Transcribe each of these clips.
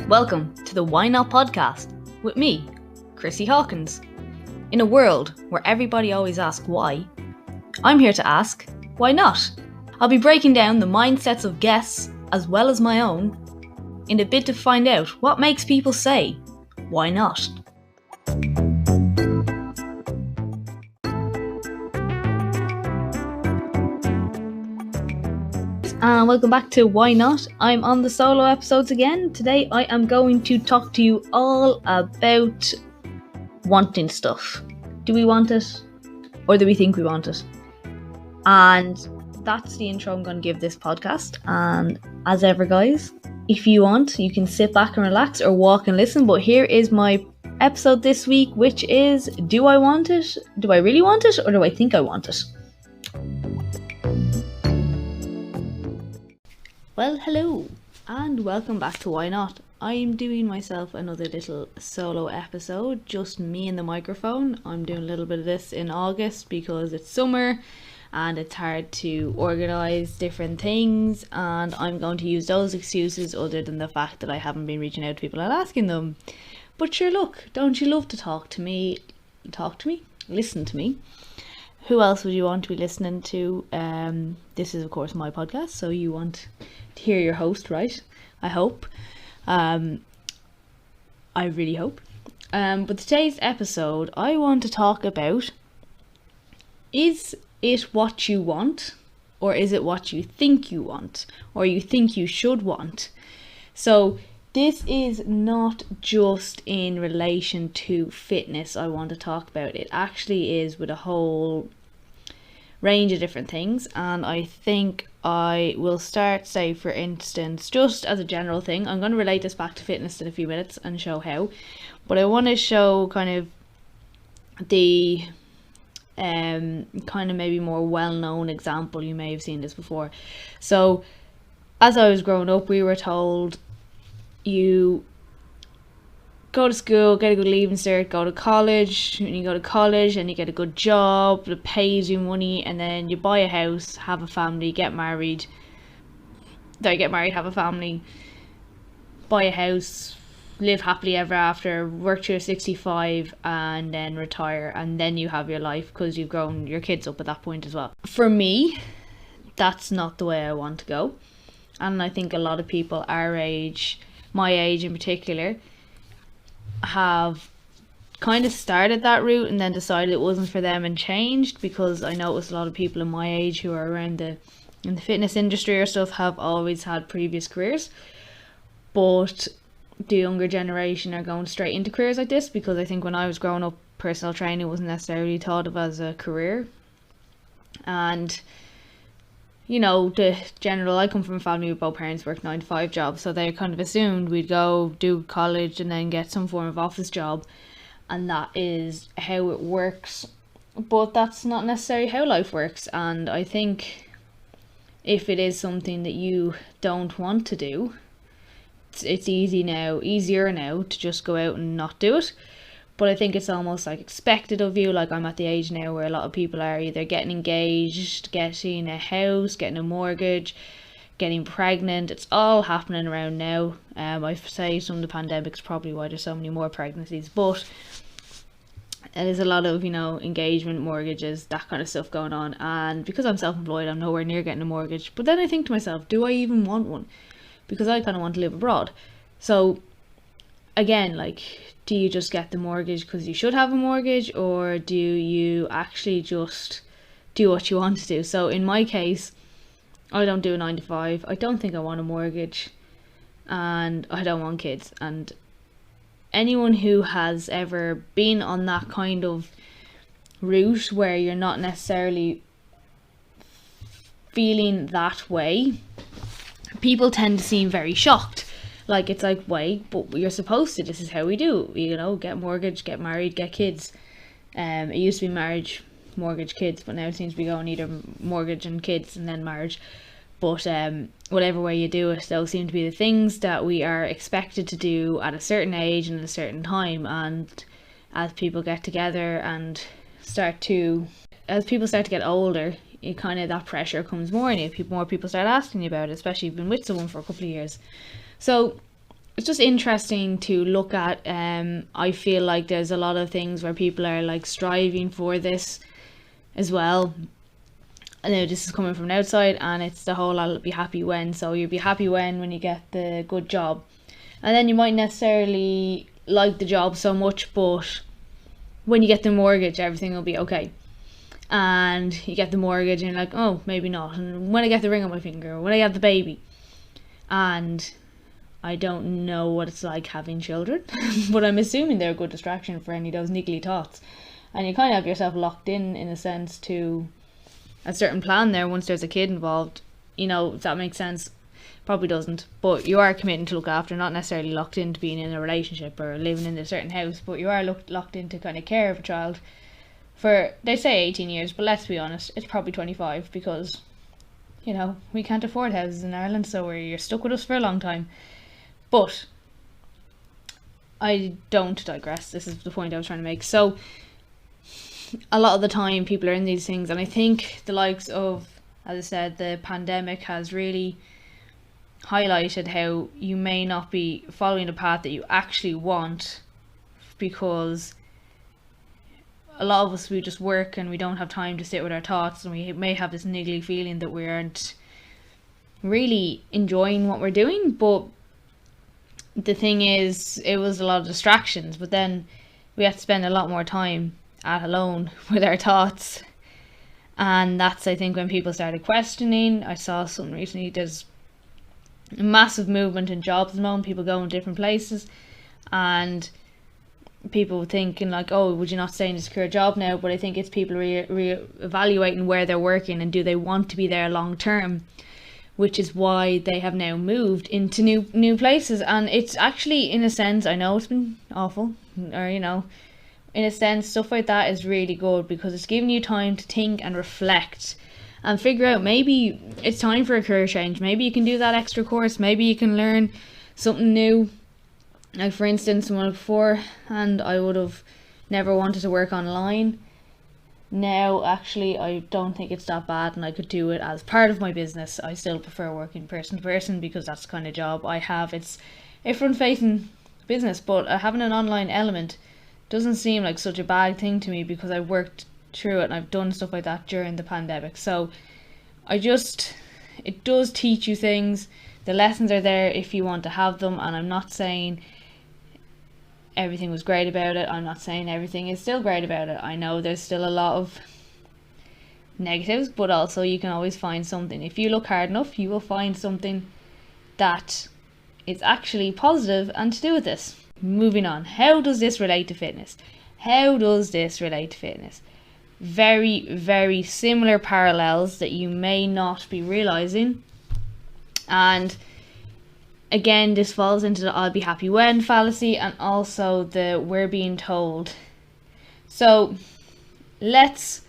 Welcome to the Why Not podcast with me, Chrissy Hawkins. In a world where everybody always asks why, I'm here to ask, why not? I'll be breaking down the mindsets of guests as well as my own in a bid to find out what makes people say, why not? And welcome back to Why Not? I'm on the solo episodes again. Today I am going to talk to you all about wanting stuff. Do we want it? Or do we think we want it? And that's the intro I'm going to give this podcast. And as ever, guys, if you want, you can sit back and relax or walk and listen. But here is my episode this week, which is, do I want it? Do I really want it? Or do I think I want it? Well, hello, and welcome back to Why Not? I'm doing myself another little solo episode, just me and the microphone. I'm doing a little bit of this in August because it's summer and it's hard to organise different things, and I'm going to use those excuses other than the fact that I haven't been reaching out to people and asking them. But sure, look, don't you love to talk to me? Listen to me. Who else would you want to be listening to? This is, of course, my podcast, so you want to hear your host, right? I hope. I really hope. But today's episode, I want to talk about, is it what you want? Or is it what you think you want? Or you think you should want? So this is not just in relation to fitness I want to talk about. It actually is with a whole range of different things, and I think I will start, say for instance, just as a general thing. I'm going to relate this back to fitness in a few minutes and show how, but I want to show kind of the kind of maybe more well-known example. You may have seen this before. So as I was growing up, we were told you go to school, get a good leaving cert, go to college. When you go to college and you get a good job that pays you money, and then you buy a house, have a family, have a family, buy a house, live happily ever after, work till you're 65 and then retire, and then you have your life because you've grown your kids up at that point as well. For me, that's not the way I want to go, and I think a lot of people our age, my age in particular, have kind of started that route and then decided it wasn't for them and changed, because I noticed a lot of people in my age who are around in the fitness industry or stuff have always had previous careers, but the younger generation are going straight into careers like this, because I think when I was growing up, personal training wasn't necessarily thought of as a career. And you know, I come from a family where both parents worked 9-to-5 jobs, so they kind of assumed we'd go do college and then get some form of office job, and that is how it works. But that's not necessarily how life works, and I think if it is something that you don't want to do, it's easier now to just go out and not do it. But I think it's almost like expected of you. Like, I'm at the age now where a lot of people are either getting engaged, getting a house, getting a mortgage, getting pregnant. It's all happening around now. I say some of the pandemic's probably why there's so many more pregnancies, but there's a lot of, engagement, mortgages, that kind of stuff going on. And because I'm self-employed, I'm nowhere near getting a mortgage. But then I think to myself, do I even want one? Because I kind of want to live abroad. So again, like, do you just get the mortgage because you should have a mortgage, or do you actually just do what you want to do? So in my case, I don't do a 9-to-5. I don't think I want a mortgage, and I don't want kids. And anyone who has ever been on that kind of route where you're not necessarily feeling that way, people tend to seem very shocked. Like, it's like, wait, but you're supposed to, this is how we do, get mortgage, get married, get kids. It used to be marriage, mortgage, kids, but now it seems to be going either mortgage and kids and then marriage. But whatever way you do it, those seem to be the things that we are expected to do at a certain age and at a certain time. And as people get together and as people start to get older, it kind of, that pressure comes more on you. More people start asking you about it, especially if you've been with someone for a couple of years. So it's just interesting to look at. I feel like there's a lot of things where people are like striving for this as well. I know this is coming from an outside, and it's the whole I'll be happy when. So you'll be happy when you get the good job, and then you might necessarily like the job so much, but when you get the mortgage, everything will be okay. And you get the mortgage, and you're like, oh, maybe not. And when I get the ring on my finger, when I get the baby, and I don't know what it's like having children, but I'm assuming they're a good distraction for any of those niggly thoughts. And you kind of have yourself locked in a sense, to a certain plan there once there's a kid involved. You know, if that makes sense. Probably doesn't, but you are committing to look after, not necessarily locked into being in a relationship or living in a certain house, but you are locked into kind of care of a child for, they say 18 years, but let's be honest, it's probably 25, because, you know, we can't afford houses in Ireland, so you're stuck with us for a long time. But I don't digress, this is the point I was trying to make. So a lot of the time people are in these things, and I think the likes of, as I said, the pandemic has really highlighted how you may not be following the path that you actually want, because a lot of us, we just work and we don't have time to sit with our thoughts, and we may have this niggly feeling that we aren't really enjoying what we're doing. But the thing is, it was a lot of distractions, but then we had to spend a lot more time alone with our thoughts, and that's, I think, when people started questioning. I saw something recently, there's a massive movement in jobs at the moment, people going different places, and people thinking like, oh, would you not stay in a secure job now? But I think it's people evaluating where they're working and do they want to be there long term, which is why they have now moved into new places. And it's actually, in a sense, I know it's been awful, or you know, in a sense, stuff like that is really good, because it's giving you time to think and reflect and figure out, maybe it's time for a career change. Maybe you can do that extra course. Maybe you can learn something new. Like, for instance, when beforehand I would have never wanted to work online. Now, actually, I don't think it's that bad, and I could do it as part of my business. I still prefer working person to person, because that's the kind of job I have. It's a front-facing business, but having an online element doesn't seem like such a bad thing to me, because I've worked through it and I've done stuff like that during the pandemic. So it does teach you things. The lessons are there if you want to have them, and I'm not saying everything was great about it. I'm not saying everything is still great about it. I know there's still a lot of negatives, but also you can always find something. If you look hard enough, you will find something that is actually positive and to do with this. Moving on, how does this relate to fitness? Very, very similar parallels that you may not be realizing. And again, this falls into the I'll be happy when fallacy, and also the we're being told. So let's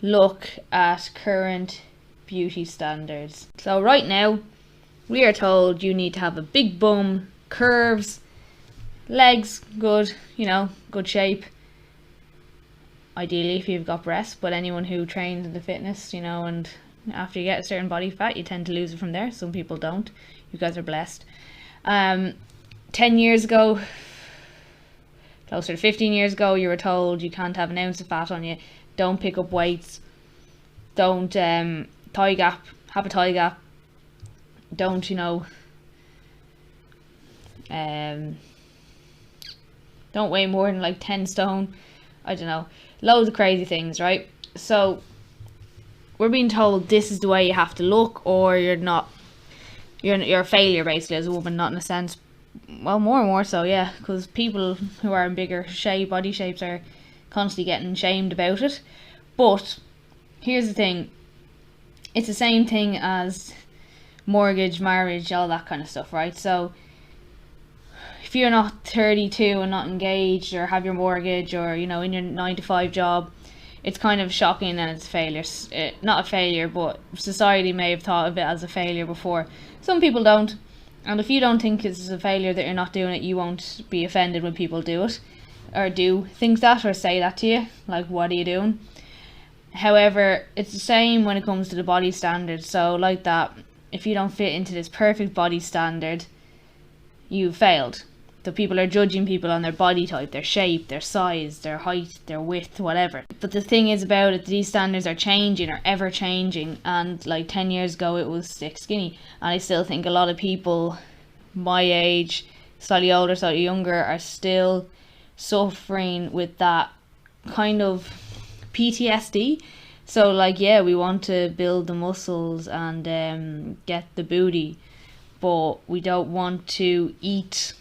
look at current beauty standards. So right now we are told you need to have a big bum, curves, legs, good, you know, good shape. Ideally if you've got breasts, but anyone who trains in the fitness, you know, and after you get a certain body fat, you tend to lose it from there. Some people don't. You guys are blessed. 10 years ago, closer to 15 years ago, you were told you can't have an ounce of fat on you. Don't pick up weights. Don't thigh gap. Have a thigh gap. Don't, you know, don't weigh more than like 10 stone. I don't know. Loads of crazy things, right? So we're being told this is the way you have to look, or you're not. You're a failure, basically, as a woman. Not in a sense, well, more and more so, yeah, because people who are in bigger body shapes are constantly getting shamed about it. But here's the thing, it's the same thing as mortgage, marriage, all that kind of stuff, right? So if you're not 32 and not engaged, or have your mortgage, or, you know, in your 9-to-5 job, it's kind of shocking and it's a failure. Not a failure, but society may have thought of it as a failure before. Some people don't. And if you don't think it's a failure that you're not doing it, you won't be offended when people do it, or do think that, or say that to you, like, what are you doing? However, it's the same when it comes to the body standard. So like that, if you don't fit into this perfect body standard, you failed. So people are judging people on their body type, their shape, their size, their height, their width, whatever. But the thing is about it, these standards are changing, are ever changing. And like 10 years ago, it was thick, skinny. And I still think a lot of people my age, slightly older, slightly younger, are still suffering with that kind of PTSD. So like, yeah, we want to build the muscles and get the booty, but we don't want to eat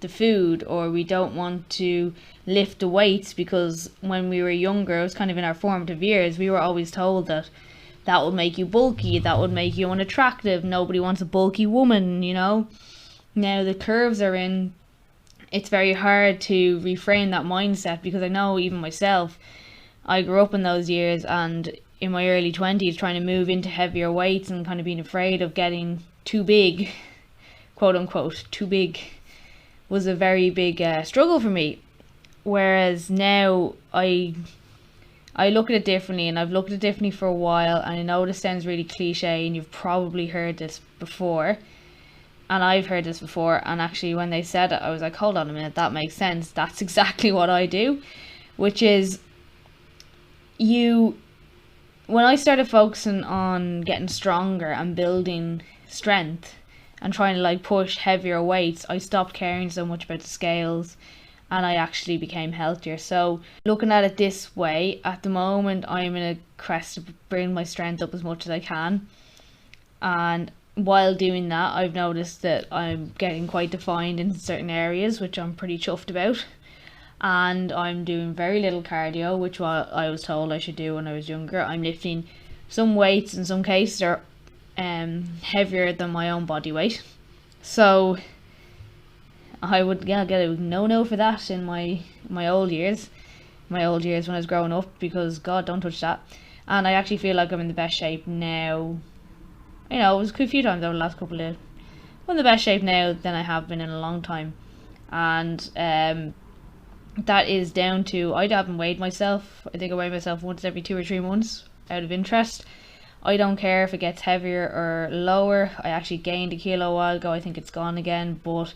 the food, or we don't want to lift the weights, because when we were younger, it was kind of in our formative years, we were always told that that would make you bulky, that would make you unattractive, nobody wants a bulky woman, you know. Now the curves are in, it's very hard to reframe that mindset, because I know even myself, I grew up in those years, and in my early 20s trying to move into heavier weights and kind of being afraid of getting too big, quote unquote, too big, was a very big struggle for me. Whereas now I look at it differently, and I've looked at it differently for a while, and I know this sounds really cliche and you've probably heard this before, and I've heard this before, and actually when they said it I was like, hold on a minute, that makes sense. That's exactly what I do, which is when I started focusing on getting stronger and building strength and trying to like push heavier weights, I stopped caring so much about the scales, and I actually became healthier. So looking at it this way, at the moment I'm in a quest to bring my strength up as much as I can, and while doing that I've noticed that I'm getting quite defined in certain areas, which I'm pretty chuffed about. And I'm doing very little cardio, which I was told I should do when I was younger. I'm lifting some weights, in some cases are heavier than my own body weight. So I would get a no for that in my old years. My old years when I was growing up, because God, don't touch that. And I actually feel like I'm in the best shape now. You know, it was a few times over the last couple of... I'm in the best shape now than I have been in a long time. And that is down to, I haven't weighed myself. I think I weigh myself once every 2 or 3 months out of interest. I don't care if it gets heavier or lower. I actually gained a kilo a while ago. I think it's gone again, but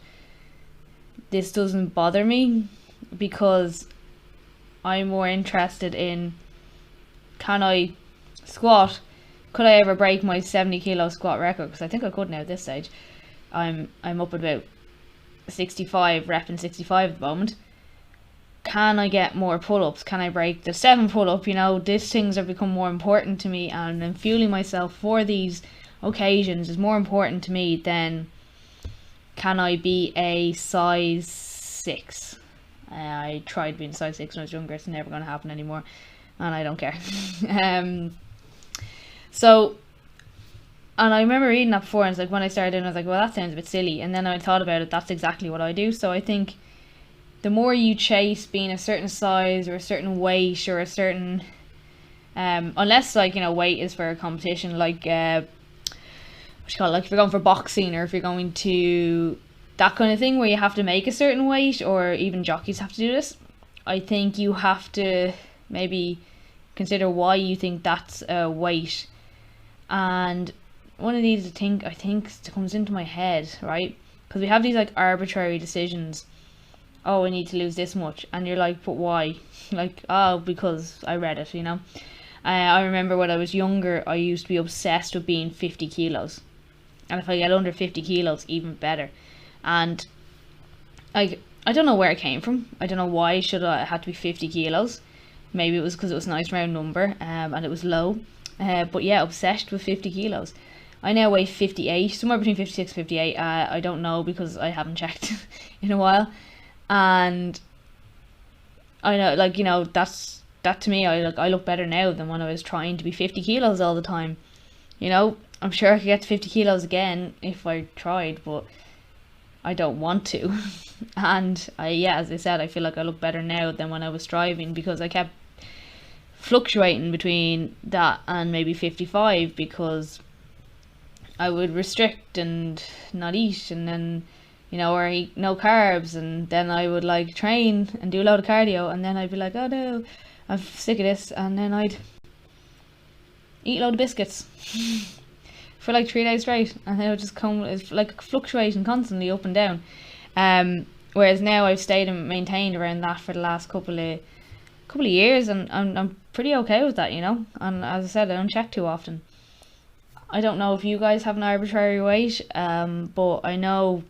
this doesn't bother me, because I'm more interested in, can I squat? Could I ever break my 70 kilo squat record? Because I think I could now at this stage. I'm up at about 65, repping 65 at the moment. Can I get more pull-ups? Can I break the 7 pull-up? You know, these things have become more important to me, and then fueling myself for these occasions is more important to me than can I be a size 6. I tried being size 6 when I was younger. It's never going to happen anymore, and I don't care. So, and I remember reading that before, and it's like, when I started doing it, I was like, well, that sounds a bit silly, and then I thought about it, that's exactly what I do. So I think the more you chase being a certain size or a certain weight or a certain unless, like, you know, weight is for a competition, like what you call it, like if you're going for boxing, or if you're going to that kind of thing where you have to make a certain weight, or even jockeys have to do this, I think you have to maybe consider why you think that's a weight. And one of these I think comes into my head, right? Because we have these like arbitrary decisions. Oh, I need to lose this much, and you're like, but why? Like, oh, because I read it, you know. I remember when I was younger, I used to be obsessed with being 50 kilos, and if I get under 50 kilos, even better. And I don't know where it came from. I don't know why it had to be 50 kilos. Maybe it was because it was a nice round number, and it was low. But yeah, obsessed with 50 kilos. I now weigh 58, somewhere between 56 and 58. I don't know, because I haven't checked in a while. And I know, like, you know, that to me, I look better now than when I was trying to be 50 kilos all the time. You know, I'm sure I could get to 50 kilos again if I tried, but I don't want to. And as I said, I feel like I look better now than when I was striving, because I kept fluctuating between that and maybe 55, because I would restrict and not eat, and then, you know, or eat no carbs, and then I would like train and do a lot of cardio, and then I'd be like, oh no, I'm sick of this, and then I'd eat a load of biscuits for like 3 days straight, and it would just come, it's like fluctuating constantly up and down. Whereas now I've stayed and maintained around that for the last couple of years, and I'm pretty okay with that, you know. And as I said, I don't check too often. I don't know if you guys have an arbitrary weight, but I know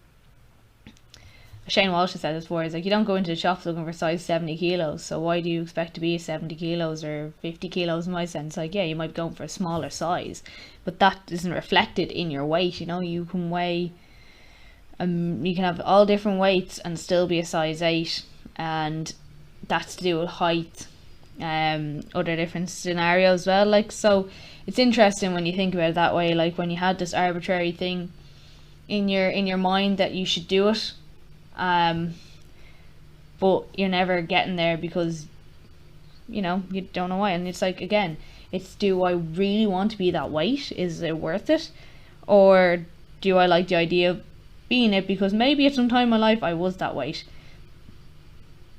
Shane Walsh has said this before. It's like, you don't go into the shops looking for size 70 kilos, so why do you expect to be 70 kilos or 50 kilos in my sense? Like, yeah, you might go for a smaller size, but that isn't reflected in your weight, you know. You can weigh, you can have all different weights and still be a size 8, and that's to do with height, other different scenarios as well. Like, so it's interesting when you think about it that way, like when you had this arbitrary thing in your mind that you should do it, but you're never getting there because, you know, you don't know why. And it's like, again, it's, do I really want to be that weight? Is it worth it? Or do I like the idea of being it because maybe at some time in my life I was that weight,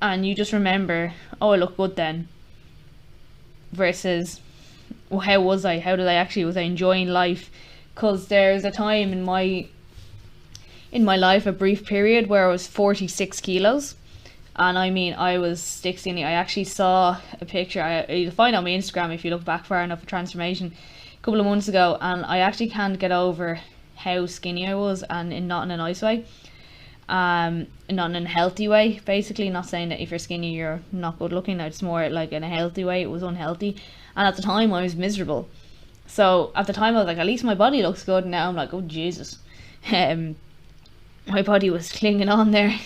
and you just remember, oh, I look good then, versus, well, how was I? How did I actually, was I enjoying life? Because there's a time in my life, a brief period, where I was 46 kilos. And I mean, I was stick skinny. I actually saw a picture, you'll find on my Instagram if you look back far enough, a transformation a couple of months ago, and I actually can't get over how skinny I was, and not in a nice way. Not in a healthy way, basically. Not saying that if you're skinny you're not good looking, it's more like in a healthy way. It was unhealthy, and at the time I was miserable. So at the time I was like, at least my body looks good. And now I'm like, oh Jesus, my body was clinging on there.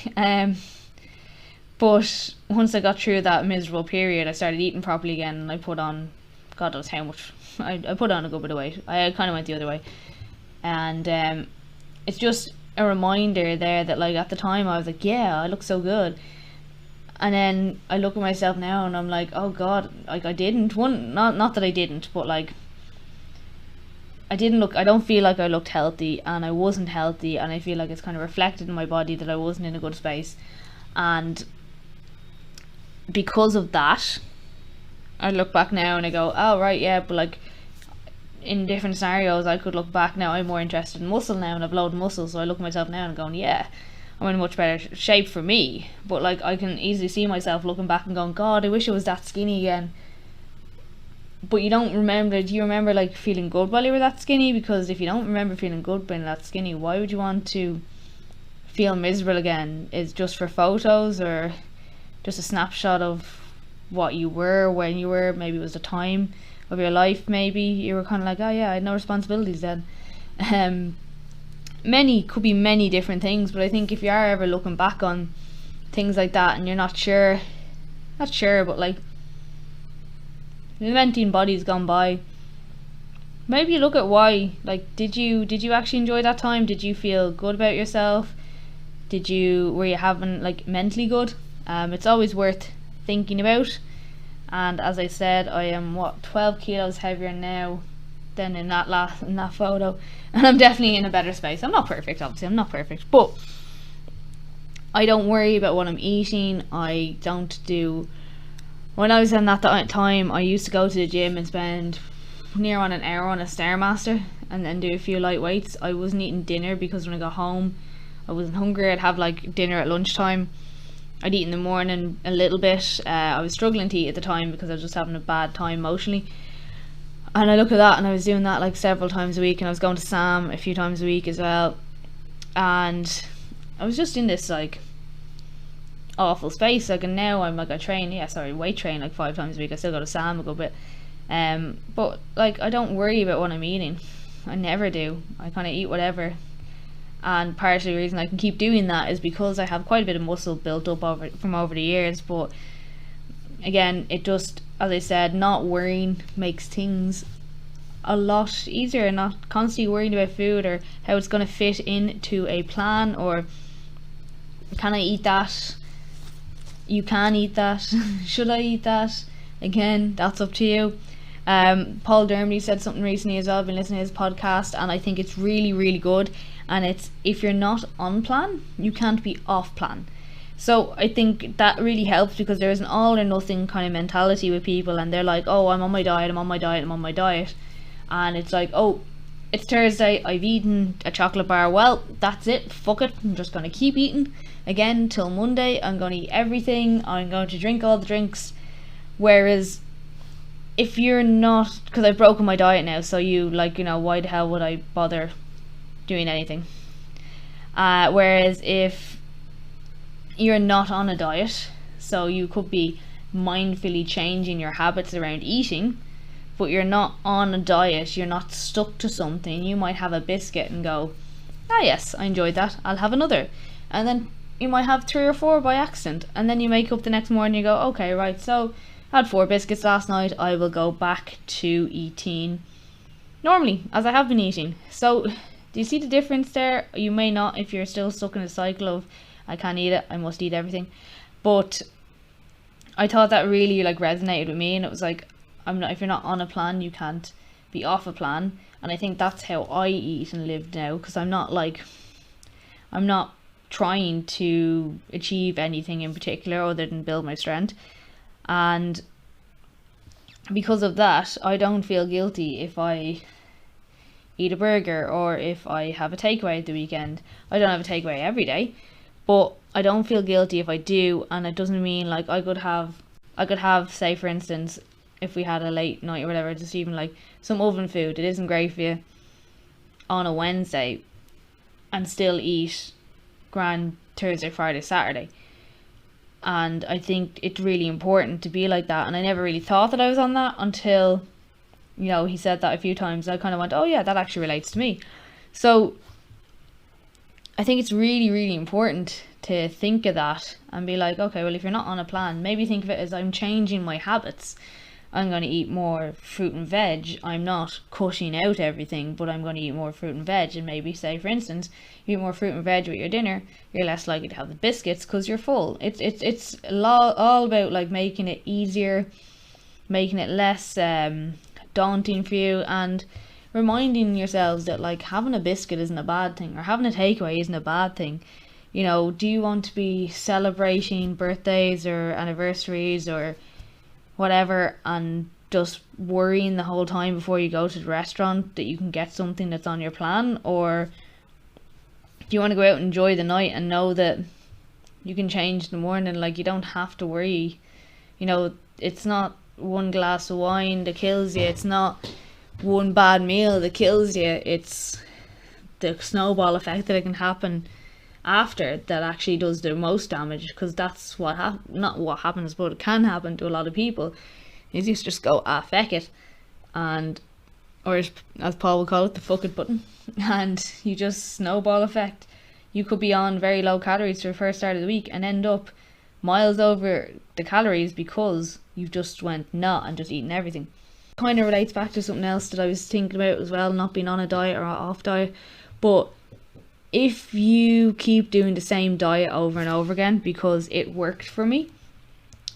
But once I got through that miserable period, I started eating properly again, and I put on, God knows how much, I put on a good bit of weight. I kind of went the other way, and it's just a reminder there that, like, at the time I was like, yeah, I look so good, and then I look at myself now and I'm like, oh God, like, I didn't, not that I didn't, but like, I don't feel like I looked healthy, and I wasn't healthy, and I feel like it's kind of reflected in my body that I wasn't in a good space. And because of that, I look back now and I go, oh right, yeah, but like, in different scenarios I could look back now, I'm more interested in muscle now, and I've loads of muscle, so I look at myself now and going, yeah, I'm in much better shape for me. But like, I can easily see myself looking back and going, God, I wish I was that skinny again. But you don't remember, do you remember like feeling good while you were that skinny? Because if you don't remember feeling good being that skinny, why would you want to feel miserable again? Is just for photos, or just a snapshot of what you were when you were, maybe it was the time of your life, maybe you were kind of like, oh yeah, I had no responsibilities then. Could be many different things, but I think if you are ever looking back on things like that and you're not sure, but like, lamenting bodies gone by, maybe you look at why. Like, did you actually enjoy that time? Did you feel good about yourself? Were you having, like, mentally good? It's always worth thinking about. And as I said, I am 12 kilos heavier now than in that photo, and I'm definitely in a better space. I'm not perfect, obviously, I'm not perfect, but I don't worry about what I'm eating. I don't do, when I was in that time, I used to go to the gym and spend near on an hour on a Stairmaster and then do a few light weights. I wasn't eating dinner because when I got home I wasn't hungry. I'd have like dinner at lunchtime. I'd eat in the morning a little bit. I was struggling to eat at the time because I was just having a bad time emotionally. And I look at that, and I was doing that like several times a week, and I was going to Sam a few times a week as well. And I was just in this like awful space. Like, and now I'm like, weight train like 5 times a week. I still go to Sam a good bit. But like, I don't worry about what I'm eating. I never do. I kind of eat whatever. And part of the reason I can keep doing that is because I have quite a bit of muscle built up from over the years. But again, it just, as I said, not worrying makes things a lot easier. Not constantly worrying about food or how it's going to fit into a plan, or can I eat that? You can eat that. Should I eat that? Again, that's up to you. Paul Dermody said something recently as well. I've been listening to his podcast, and I think it's really, really good. And it's, if you're not on plan, you can't be off plan. So I think that really helps, because there's an all or nothing kind of mentality with people, and they're like, oh, I'm on my diet, and it's like, oh, it's Thursday, I've eaten a chocolate bar, well, that's it, fuck it, I'm just going to keep eating again till Monday. I'm going to eat everything, I'm going to drink all the drinks. Whereas if you're not, because I've broken my diet now, so you like, you know, why the hell would I bother doing anything? Whereas if you're not on a diet, so you could be mindfully changing your habits around eating, but you're not on a diet, you're not stuck to something, you might have a biscuit and go, ah yes, I enjoyed that, I'll have another. And then you might have 3 or 4 by accident, and then you wake up the next morning and you go, okay, right, so I had 4 biscuits last night, I will go back to eating normally, as I have been eating. So, do you see the difference there? You may not if you're still stuck in a cycle of, I can't eat it, I must eat everything. But I thought that really like resonated with me, and it was like, if you're not on a plan, you can't be off a plan. And I think that's how I eat and live now, because I'm not trying to achieve anything in particular other than build my strength. And because of that, I don't feel guilty if I eat a burger or if I have a takeaway at the weekend. I don't have a takeaway every day, but I don't feel guilty if I do. And it doesn't mean like I could have, say for instance, if we had a late night or whatever, just even like some oven food that isn't great for you on a Wednesday, and still eat grand Thursday, Friday, Saturday. And I think it's really important to be like that. And I never really thought that I was on that until, you know, he said that a few times. I kind of went, oh yeah, that actually relates to me. So I think it's really, really important to think of that and be like, okay, well, if you're not on a plan, maybe think of it as I'm changing my habits. I'm going to eat more fruit and veg. I'm not cutting out everything, but I'm going to eat more fruit and veg. And maybe, say for instance, you eat more fruit and veg with your dinner, you're less likely to have the biscuits because you're full. It's all about like making it easier, making it less daunting for you, and reminding yourselves that like having a biscuit isn't a bad thing, or having a takeaway isn't a bad thing. You know, do you want to be celebrating birthdays or anniversaries or whatever and just worrying the whole time before you go to the restaurant that you can get something that's on your plan? Or do you want to go out and enjoy the night and know that you can change in the morning? Like, you don't have to worry. You know, it's not one glass of wine that kills you, it's not one bad meal that kills you, it's the snowball effect that it can happen after that actually does the most damage. Because that's not what happens, but it can happen to a lot of people, is you just go, ah, feck it, and, or as Paul would call it, the fuck it button, and you just snowball effect. You could be on very low calories for the first start of the week and end up miles over the calories because you just went nah and just eating everything. Kind of relates back to something else that I was thinking about as well, not being on a diet or off diet. But if you keep doing the same diet over and over again because it worked for me,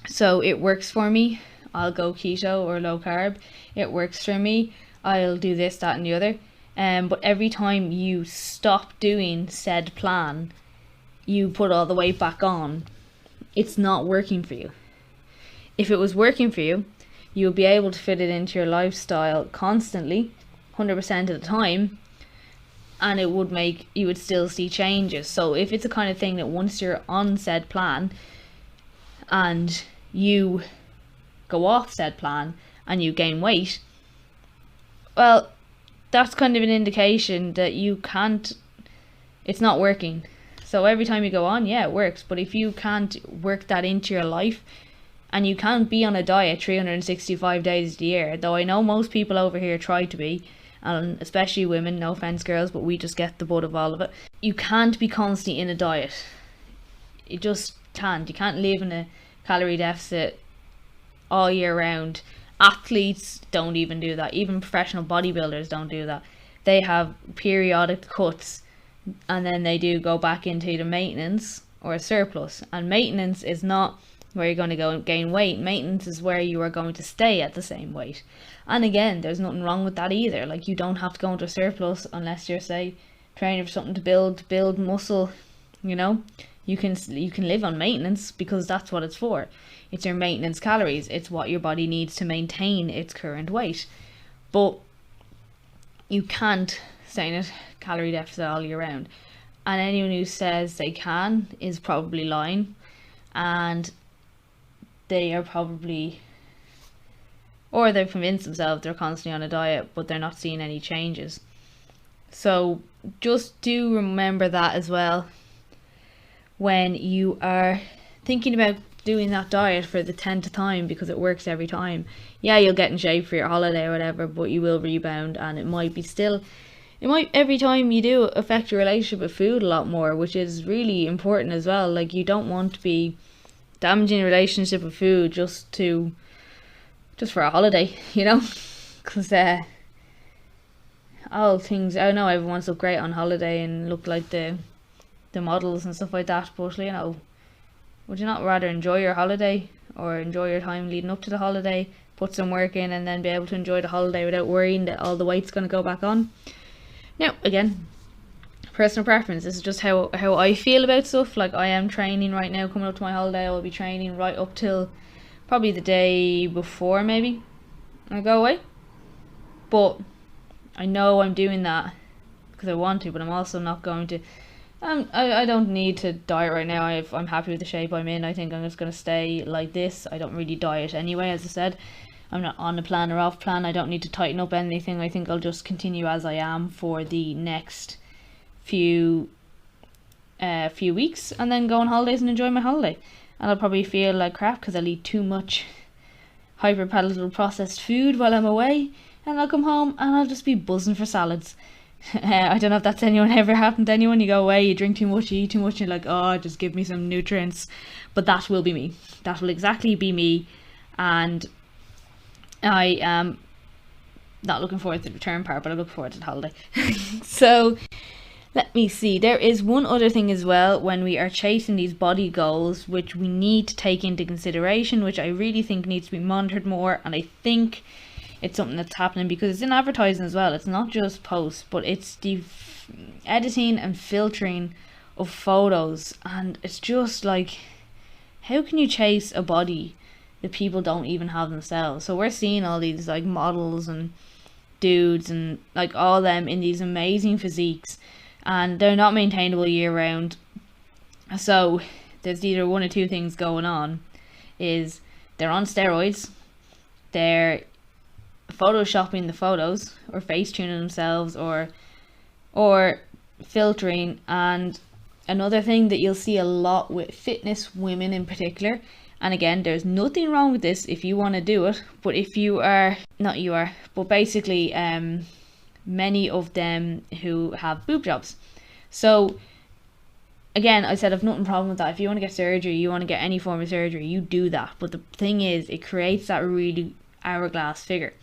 so it works for me, I'll go keto or low carb. It works for me, I'll do this, that and the other. But every time you stop doing said plan, you put all the weight back on. It's not working for you. If it was working for you, you'll be able to fit it into your lifestyle constantly, 100% of the time, and it would make, you would still see changes. So if it's a kind of thing that once you're on said plan and you go off said plan and you gain weight, well, that's kind of an indication that you can't, it's not working. So every time you go on, yeah, it works. But if you can't work that into your life, and you can't be on a diet 365 days of the year, though I know most people over here try to be, and especially women, no offense girls, but we just get the butt of all of it. You can't be constantly in a diet. You just can't. You can't live in a calorie deficit all year round. Athletes don't even do that. Even professional bodybuilders don't do that. They have periodic cuts, and then they do go back into either maintenance or a surplus. And maintenance is not where you're going to go and gain weight. Maintenance is where you are going to stay at the same weight. And again, there's nothing wrong with that either. Like, you don't have to go into a surplus unless you're, say, training for something to build muscle. You know, you can live on maintenance because that's what it's for. It's your maintenance calories. It's what your body needs to maintain its current weight. But You can't stay in a calorie deficit all year round. And anyone who says they can is probably lying. And they are probably, or they've convinced themselves they're constantly on a diet, but they're not seeing any changes. So just do remember that as well when you are thinking about doing that diet for the 10th time, because it works every time. Yeah, you'll get in shape for your holiday or whatever, but you will rebound, and it might every time you do affect your relationship with food a lot more, which is really important as well. Like, you don't want to be damaging your relationship with food just for a holiday, you know, because all things, I know everyone's look great on holiday and look like the models and stuff like that, but you know, would you not rather enjoy your holiday or enjoy your time leading up to the holiday, put some work in, and then be able to enjoy the holiday without worrying that all the weight's going to go back on? Now, again, personal preference. This is just how I feel about stuff. Like, I am training right now, coming up to my holiday. I will be training right up till probably the day before, maybe I go away. But I know I'm doing that because I want to, but I'm also not going to. I don't need to diet right now. I'm happy with the shape I'm in. I think I'm just going to stay like this. I don't really diet anyway, as I said. I'm not on a plan or off plan. I don't need to tighten up anything. I think I'll just continue as I am for the next few weeks, and then go on holidays and enjoy my holiday. And I'll probably feel like crap because I'll eat too much hyper palatable processed food while I'm away, and I'll come home and I'll just be buzzing for salads. I don't know if that's ever happened to anyone. You go away, you drink too much, you eat too much, and you're like, oh, just give me some nutrients. But that will be me. That will exactly be me. And I am not looking forward to the return part, but I look forward to the holiday. So let me see. There is one other thing as well when we are chasing these body goals, which we need to take into consideration, which I really think needs to be monitored more. And I think it's something that's happening because it's in advertising as well. It's not just posts, but it's the editing and filtering of photos. And it's just like, how can you chase a body that people don't even have themselves? So we're seeing all these like models and dudes and like all them in these amazing physiques, and they're not maintainable year round. So there's either one or two things going on. Is they're on steroids, they're photoshopping the photos, or face tuning themselves, or filtering. And another thing that you'll see a lot with fitness women in particular, and again, there's nothing wrong with this if you want to do it, but if you are, not you are, but basically many of them who have boob jobs. So again, I said I've nothing problem with that. If you want to get surgery, you want to get any form of surgery, you do that. But the thing is, it creates that really hourglass figure.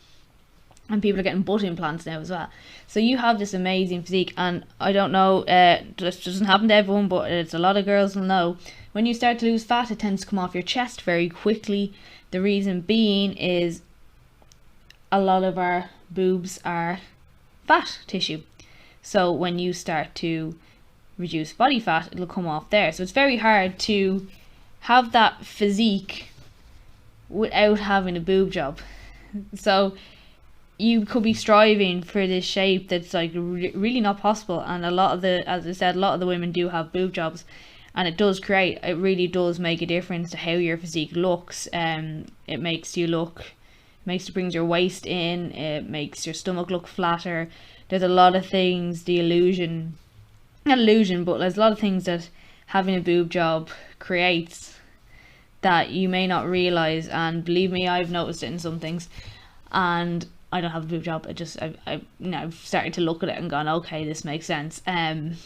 And people are getting butt implants now as well. So you have this amazing physique, and I don't know, this doesn't happen to everyone, but it's a lot of girls will know. When you start to lose fat, it tends to come off your chest very quickly. The reason being is a lot of our boobs are fat tissue. So when you start to reduce body fat, it'll come off there. So it's very hard to have that physique without having a boob job. So you could be striving for this shape that's like really not possible. And a lot of the, as I said, a lot of the women do have boob jobs, and it really does make a difference to how your physique looks. It makes you look, brings your waist in, it makes your stomach look flatter. There's a lot of things, but there's a lot of things that having a boob job creates that you may not realize. And believe me, I've noticed it in some things. And I don't have a boob job. I've started to look at it and gone, okay, this makes sense. And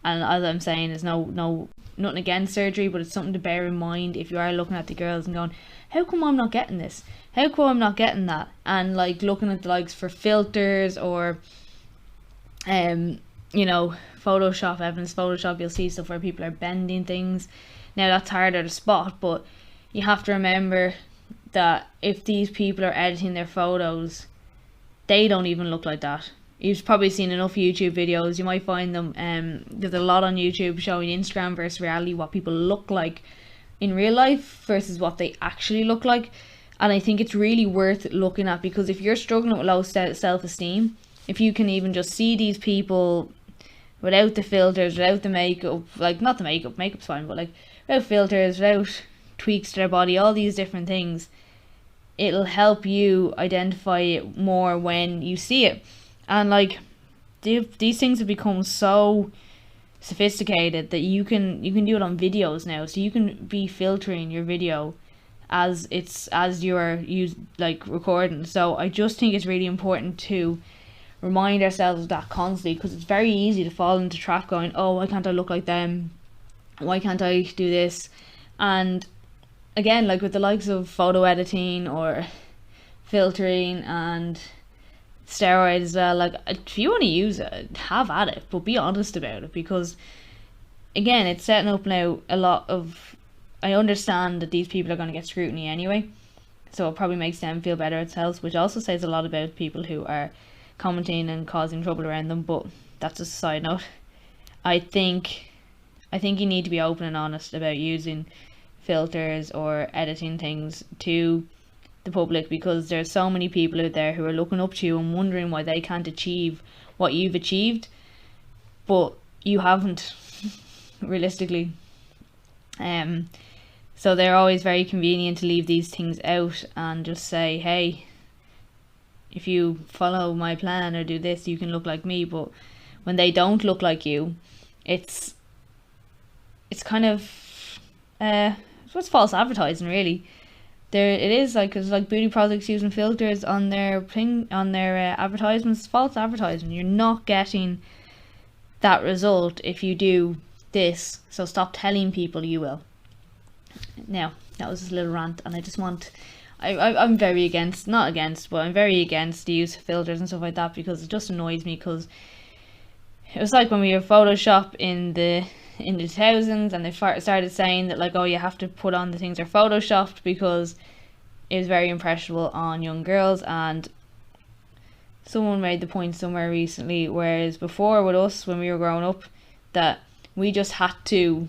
as I'm saying, there's nothing against surgery, but it's something to bear in mind if you are looking at the girls and going, how come I'm not getting this? How come I'm not getting that? And like looking at the likes for filters or Photoshop, evidence Photoshop, you'll see stuff where people are bending things. Now that's harder to spot, but you have to remember that if these people are editing their photos, they don't even look like that. You've probably seen enough YouTube videos, you might find them, there's a lot on YouTube showing Instagram versus reality, what people look like in real life versus what they actually look like. And I think it's really worth looking at, because if you're struggling with low self-esteem, if you can even just see these people without the filters, without the makeup, like not the makeup's fine, but like without filters, without tweaks to their body, all these different things, it'll help you identify it more when you see it. And like these things have become so sophisticated that you can do it on videos now, so you can be filtering your video as you're like recording. So I just think it's really important to remind ourselves of that constantly, because it's very easy to fall into trap going, oh, why can't I look like them, why can't I do this? And again, like with the likes of photo editing or filtering and steroids as well, like if you want to use it, have at it, but be honest about it, because again, it's setting up now a lot of, I understand that these people are going to get scrutiny anyway, so it probably makes them feel better themselves, which also says a lot about people who are commenting and causing trouble around them. But that's just a side note. I think you need to be open and honest about using filters or editing things to the public, because there's so many people out there who are looking up to you and wondering why they can't achieve what you've achieved, but you haven't realistically. So they're always very convenient to leave these things out and just say, hey, if you follow my plan or do this, you can look like me. But when they don't look like you, it's kind of what's false advertising, really. There it is, like, it's like beauty products using filters on their advertisements. False advertising. You're not getting that result if you do this, so stop telling people you will. Now, that was just a little rant, and I just want, I'm very against, not against, but I'm very against the use of filters and stuff like that, because it just annoys me. Because it was like when we were Photoshop in the 2000s, and they started saying that, like, oh, you have to put on the things that are photoshopped because it was very impressionable on young girls. And someone made the point somewhere recently, whereas before with us when we were growing up, that we just had to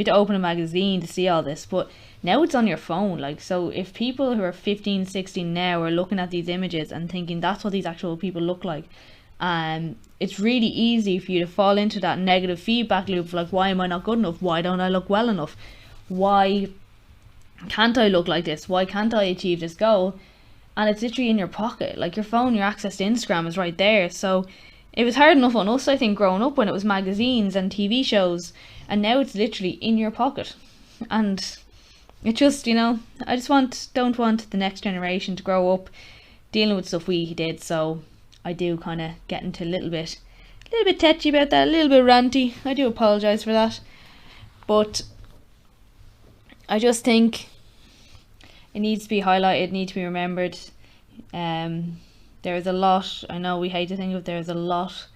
open a magazine to see all this, but now it's on your phone. Like, so if people who are 15, 16 now are looking at these images and thinking that's what these actual people look like, it's really easy for you to fall into that negative feedback loop of like, why am I not good enough? Why don't I look well enough? Why can't I look like this? Why can't I achieve this goal? And it's literally in your pocket. Like, your phone, your access to Instagram is right there. So it was hard enough on us, I think, growing up when it was magazines and TV shows, and now it's literally in your pocket. And it just, I just don't want the next generation to grow up dealing with stuff we did. So I do kind of get into a little bit touchy about that, a little bit ranty. I do apologise for that, but I just think it needs to be highlighted, needs to be remembered. There's a lot, I know we hate to think of, there's a lot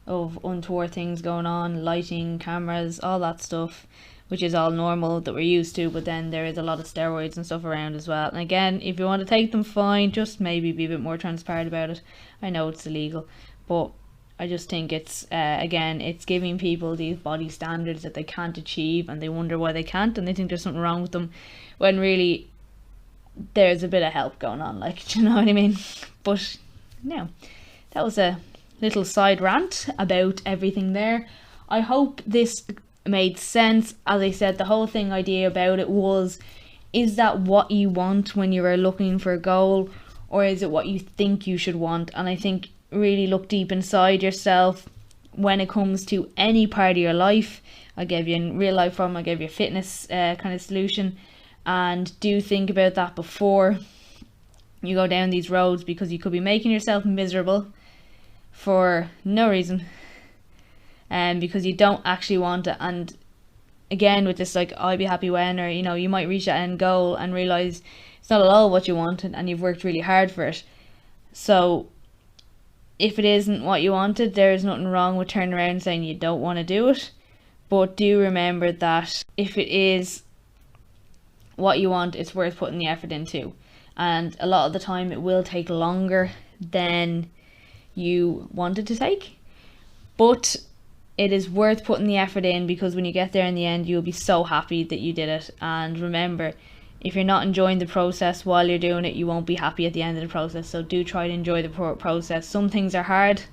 of untoward things going on, lighting, cameras, all that stuff, which is all normal that we're used to, but then there is a lot of steroids and stuff around as well. And again, if you want to take them, fine, just maybe be a bit more transparent about it. I know it's illegal, but I just think it's, again, it's giving people these body standards that they can't achieve, and they wonder why they can't, and they think there's something wrong with them, when really there's a bit of help going on, like, do you know what I mean? But no, that was a little side rant about everything there. I hope this made sense. As I said, the whole idea about it was, is that what you want when you are looking for a goal, or is it what you think you should want? And I think really look deep inside yourself when it comes to any part of your life. I gave you a real life problem, I gave you a fitness kind of solution, and do think about that before you go down these roads, because you could be making yourself miserable for no reason, and because you don't actually want it. And again, with this, like, I'll be happy when, or you might reach that end goal and realize it's not at all what you wanted, and you've worked really hard for it. So if it isn't what you wanted, there's nothing wrong with turning around and saying you don't want to do it. But do remember that if it is what you want, it's worth putting the effort into. And a lot of the time it will take longer than you wanted to take, but it is worth putting the effort in, because when you get there in the end, you'll be so happy that you did it. And remember, If you're not enjoying the process while you're doing it, you won't be happy at the end of the process. So do try to enjoy the process. Some things are hard,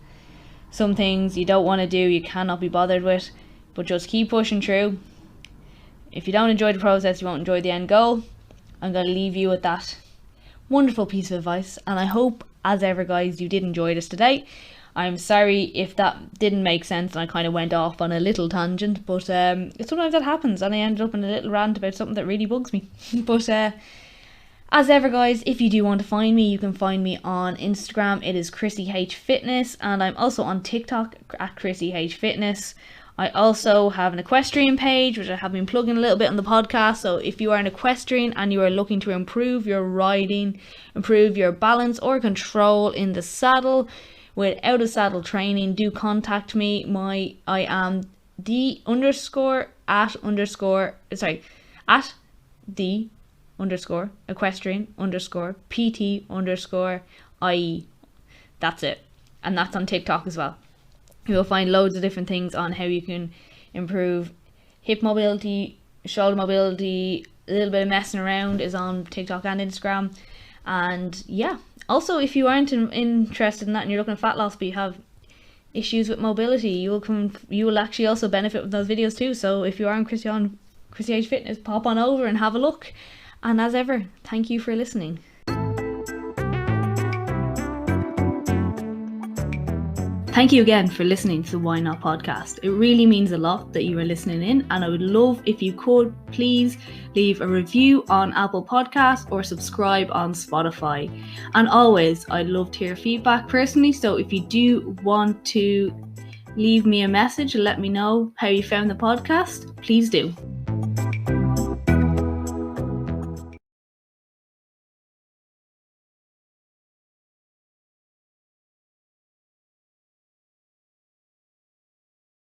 some things you don't want to do, you cannot be bothered with, but just keep pushing through. If you don't enjoy the process, you won't enjoy the end goal. I'm going to leave you with that wonderful piece of advice, and I hope, as ever guys, you did enjoy this today. I'm sorry if that didn't make sense and I kind of went off on a little tangent, but sometimes that happens and I ended up in a little rant about something that really bugs me. But as ever guys, if you do want to find me, you can find me on Instagram. It is Chrissy H Fitness, and I'm also on TikTok at Chrissy H Fitness. I also have an equestrian page, which I have been plugging a little bit on the podcast. So if you are an equestrian and you are looking to improve your riding, improve your balance or control in the saddle with out of saddle training, do contact me. I am the equestrian PT_IE. That's it. And that's on TikTok as well. You will find loads of different things on how you can improve hip mobility, shoulder mobility. A little bit of messing around is on TikTok and Instagram. And yeah, also if you aren't interested in that and you're looking at fat loss but you have issues with mobility, you will actually also benefit with those videos too. So if you are on Chrissy H Fitness, pop on over and have a look. And as ever, thank you for listening. Thank you again for listening to the Why Not podcast. It really means a lot that you are listening in, and I would love if you could please leave a review on Apple Podcasts or subscribe on Spotify. And always, I'd love to hear feedback personally, so if you do want to leave me a message and let me know how you found the podcast, please do.